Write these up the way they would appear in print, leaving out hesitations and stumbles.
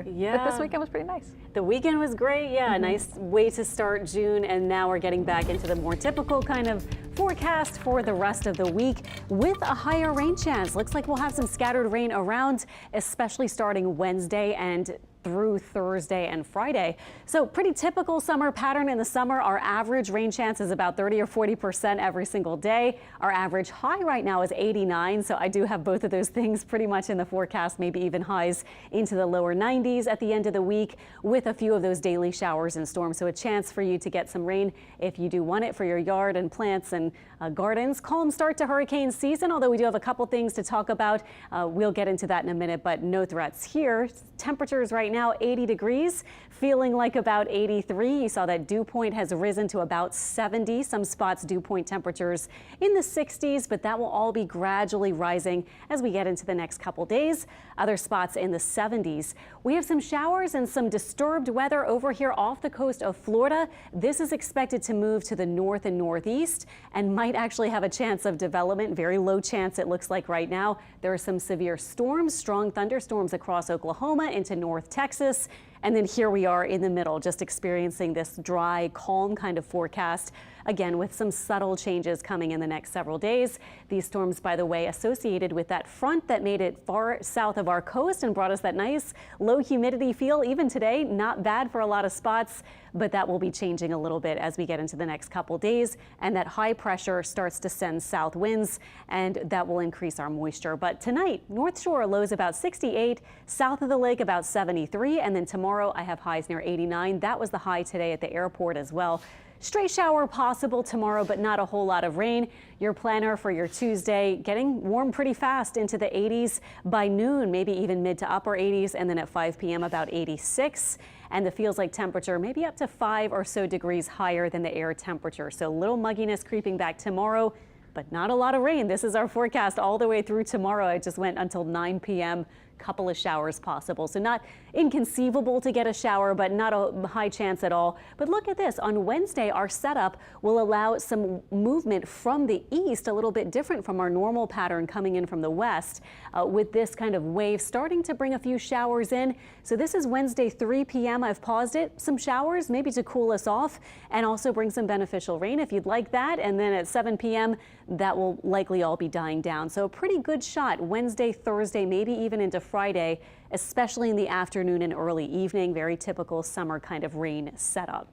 Yeah. But this weekend was pretty nice. The weekend was great. Yeah, nice way to start June. And now we're getting back into the more typical kind of forecast for the rest of the week with a higher rain chance. Looks like we'll have some scattered rain around, especially starting Wednesday and through Thursday and Friday. So pretty typical summer pattern in the summer. Our average rain chance is about 30 or 40% every single day. Our average high right now is 89. So I do have both of those things pretty much in the forecast, maybe even highs into the lower 90s at the end of the week with a few of those daily showers and storms. So a chance for you to get some rain if you do want it for your yard and plants and gardens. Calm start to hurricane season, although we do have a couple things to talk about. We'll get into that in a minute, but no threats here. Temperatures right now 80 degrees, feeling like about 83. You saw that dew point has risen to about 70. Some spots dew point temperatures in the 60s, but that will all be gradually rising as we get into the next couple days. Other spots in the 70s. We have some showers and some disturbed weather over here off the coast of Florida. This is expected to move to the north and northeast and might actually have a chance of development. Very low chance it looks like right now. There are some severe storms, strong thunderstorms across Oklahoma into North Texas. And then here we are in the middle, just experiencing this dry, calm kind of forecast. Again, with some subtle changes coming in the next several days. These storms, by the way, associated with that front that made it far south of our coast and brought us that nice low humidity feel. Even today, not bad for a lot of spots, but that will be changing a little bit as we get into the next couple days. And that high pressure starts to send south winds, and that will increase our moisture. But tonight, North Shore lows about 68, south of the lake about 73, and then tomorrow I have highs near 89. That was the high today at the airport as well. Stray shower possible tomorrow, but not a whole lot of rain. Your planner for your Tuesday getting warm pretty fast into the 80s by noon, maybe even mid to upper 80s, and then at 5 p.m. about 86. And the feels like temperature maybe up to 5 or so degrees higher than the air temperature. So a little mugginess creeping back tomorrow, but not a lot of rain. This is our forecast all the way through tomorrow. It just went until 9 p.m. Couple of showers possible. So not inconceivable to get a shower, but not a high chance at all. But look at this. On Wednesday, our setup will allow some movement from the east, a little bit different from our normal pattern coming in from the west, with this kind of wave starting to bring a few showers in. So this is Wednesday, 3 p.m. I've paused it. Some showers, maybe to cool us off and also bring some beneficial rain if you'd like that. And then at 7 p.m., that will likely all be dying down. So a pretty good shot Wednesday, Thursday, maybe even into Friday, especially in the afternoon and early evening. Very typical summer kind of rain setup.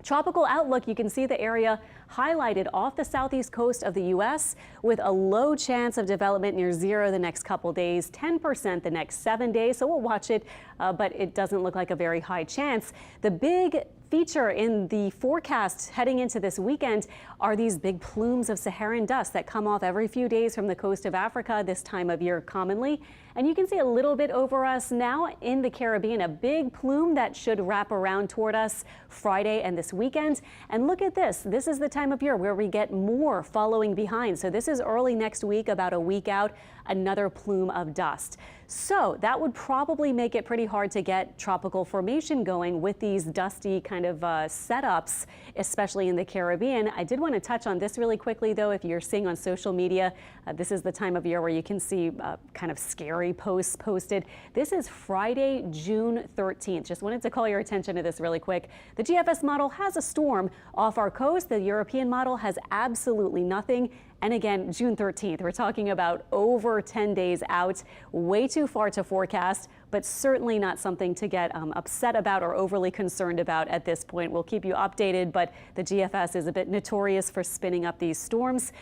Tropical outlook, you can see the area highlighted off the southeast coast of the U.S. with a low chance of development near zero the next couple days, 10% the next 7 days. So we'll watch it, but it doesn't look like a very high chance. The big feature in the forecast heading into this weekend are these big plumes of Saharan dust that come off every few days from the coast of Africa this time of year commonly. And you can see a little bit over us now in the Caribbean, a big plume that should wrap around toward us Friday and this weekend. And look at this. This is the time of year where we get more following behind. So this is early next week, about a week out, another plume of dust. So that would probably make it pretty hard to get tropical formation going with these dusty kind of setups, especially in the Caribbean. I did want to touch on this really quickly, though. If you're seeing on social media, this is the time of year where you can see kind of scary posts posted. This is Friday, June 13th. Just wanted to call your attention to this really quick. The GFS model has a storm off our coast. The European model has absolutely nothing. And again, June 13th, we're talking about over 10 days out, way too far to forecast, but certainly not something to get upset about or overly concerned about at this point. We'll keep you updated, but the GFS is a bit notorious for spinning up these storms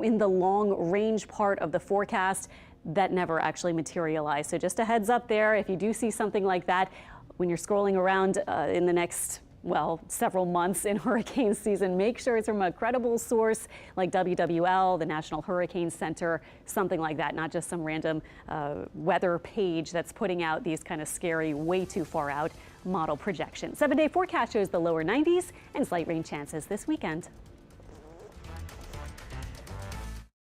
in the long range part of the forecast that never actually materialize. So just a heads up there, if you do see something like that, when you're scrolling around in the next several months in hurricane season, make sure it's from a credible source like WWL, the National Hurricane Center, something like that, not just some random weather page that's putting out these kind of scary, way too far out model projections. 7-day forecast shows the lower 90s and slight rain chances this weekend.